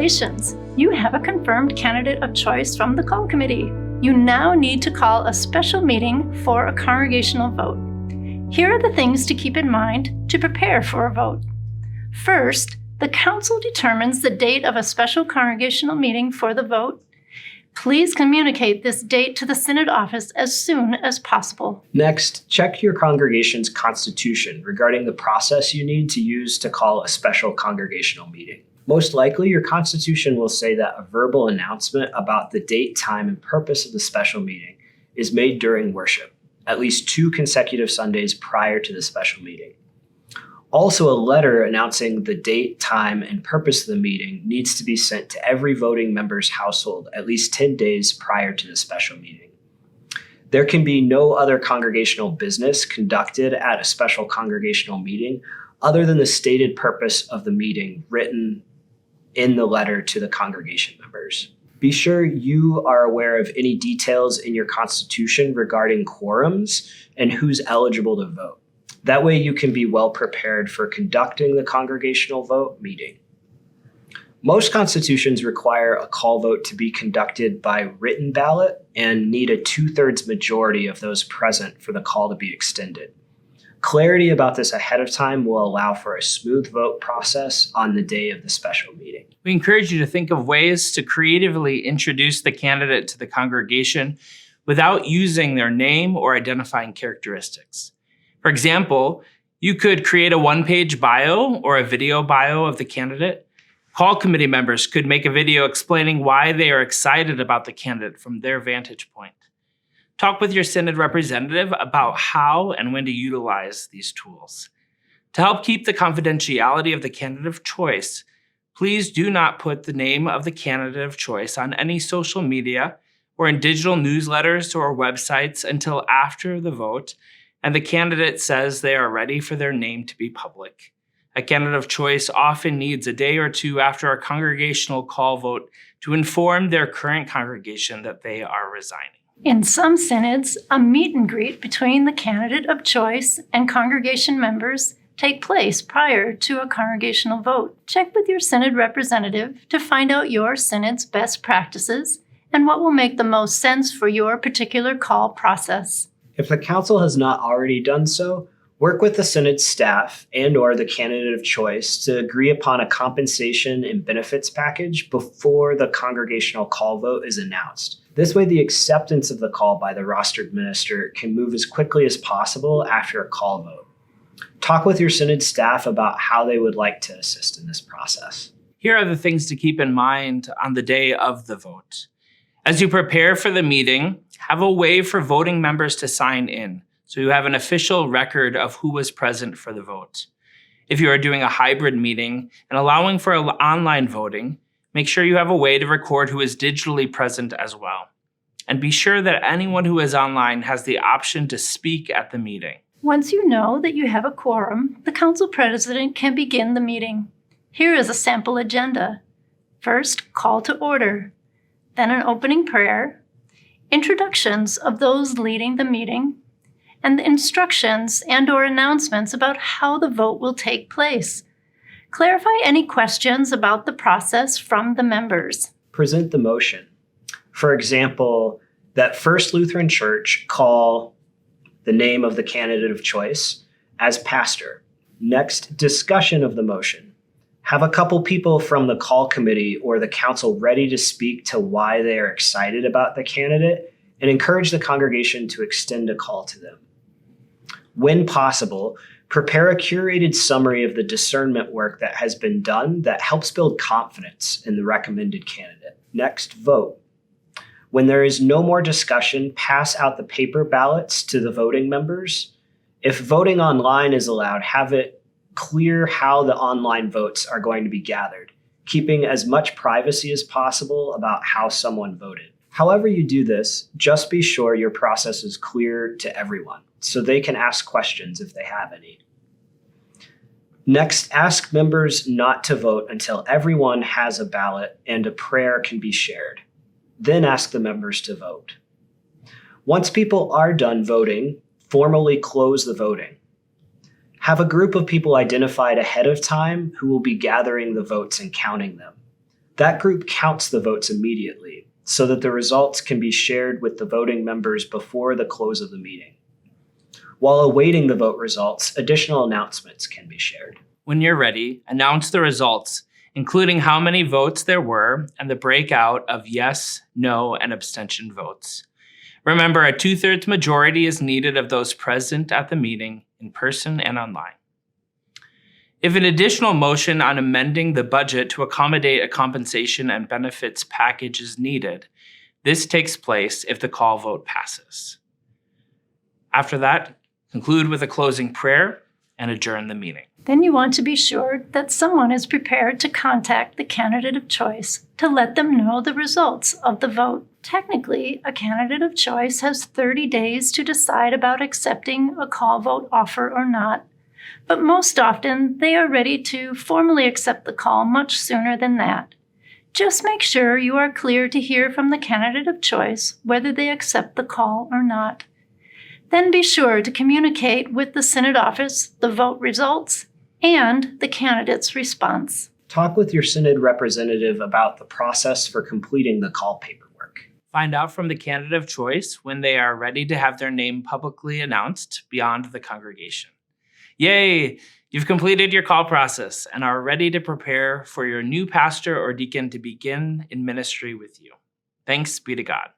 Congratulations! You have a confirmed candidate of choice from the call committee. You now need to call a special meeting for a congregational vote. Here are the things to keep in mind to prepare for a vote. First, the council determines the date of a special congregational meeting for the vote. Please communicate this date to the synod office as soon as possible. Next, check your congregation's constitution regarding the process you need to use to call a special congregational meeting. Most likely, your constitution will say that a verbal announcement about the date, time, and purpose of the special meeting is made during worship, at least 2 consecutive Sundays prior to the special meeting. Also, a letter announcing the date, time, and purpose of the meeting needs to be sent to every voting member's household at least 10 days prior to the special meeting. There can be no other congregational business conducted at a special congregational meeting other than the stated purpose of the meeting written in the letter to the congregation members. Be sure you are aware of any details in your constitution regarding quorums and who's eligible to vote. That way you can be well prepared for conducting the congregational vote meeting. Most constitutions require a call vote to be conducted by written ballot and need a 2/3 majority of those present for the call to be extended. Clarity about this ahead of time will allow for a smooth vote process on the day of the special meeting. We encourage you to think of ways to creatively introduce the candidate to the congregation without using their name or identifying characteristics. For example, you could create a 1-page bio or a video bio of the candidate. Call committee members could make a video explaining why they are excited about the candidate from their vantage point. Talk with your synod representative about how and when to utilize these tools. To help keep the confidentiality of the candidate of choice, please do not put the name of the candidate of choice on any social media or in digital newsletters or websites until after the vote and the candidate says they are ready for their name to be public. A candidate of choice often needs a day or 2 after a congregational call vote to inform their current congregation that they are resigning. In some synods, a meet and greet between the candidate of choice and congregation members take place prior to a congregational vote. Check with your synod representative to find out your synod's best practices and what will make the most sense for your particular call process. If the council has not already done so, work with the synod staff and/or the candidate of choice to agree upon a compensation and benefits package before the congregational call vote is announced. This way, the acceptance of the call by the rostered minister can move as quickly as possible after a call vote. Talk with your synod staff about how they would like to assist in this process. Here are the things to keep in mind on the day of the vote. As you prepare for the meeting, have a way for voting members to sign in, so you have an official record of who was present for the vote. If you are doing a hybrid meeting and allowing for online voting, make sure you have a way to record who is digitally present as well. And be sure that anyone who is online has the option to speak at the meeting. Once you know that you have a quorum, the council president can begin the meeting. Here is a sample agenda. First, call to order, then an opening prayer, introductions of those leading the meeting, and the instructions and/or announcements about how the vote will take place. Clarify any questions about the process from the members. Present the motion. For example, that First Lutheran Church call the name of the candidate of choice as pastor. Next, discussion of the motion. Have a couple people from the call committee or the council ready to speak to why they are excited about the candidate and encourage the congregation to extend a call to them. When possible, prepare a curated summary of the discernment work that has been done that helps build confidence in the recommended candidate. Next, vote. When there is no more discussion, pass out the paper ballots to the voting members. If voting online is allowed, have it clear how the online votes are going to be gathered, keeping as much privacy as possible about how someone voted. However you do this, just be sure your process is clear to everyone so they can ask questions if they have any. Next, ask members not to vote until everyone has a ballot and a prayer can be shared. Then ask the members to vote. Once people are done voting, formally close the voting. Have a group of people identified ahead of time who will be gathering the votes and counting them. That group counts the votes immediately so that the results can be shared with the voting members before the close of the meeting. While awaiting the vote results, additional announcements can be shared. When you're ready, announce the results, including how many votes there were and the breakout of yes, no, and abstention votes. Remember, a 2/3 majority is needed of those present at the meeting, in person and online. If an additional motion on amending the budget to accommodate a compensation and benefits package is needed, this takes place if the call vote passes. After that, conclude with a closing prayer and adjourn the meeting. Then you want to be sure that someone is prepared to contact the candidate of choice to let them know the results of the vote. Technically, a candidate of choice has 30 days to decide about accepting a call vote offer or not, but most often they are ready to formally accept the call much sooner than that. Just make sure you are clear to hear from the candidate of choice whether they accept the call or not. Then be sure to communicate with the synod office the vote results and the candidate's response. Talk with your synod representative about the process for completing the call paperwork. Find out from the candidate of choice when they are ready to have their name publicly announced beyond the congregation. Yay! You've completed your call process and are ready to prepare for your new pastor or deacon to begin in ministry with you. Thanks be to God.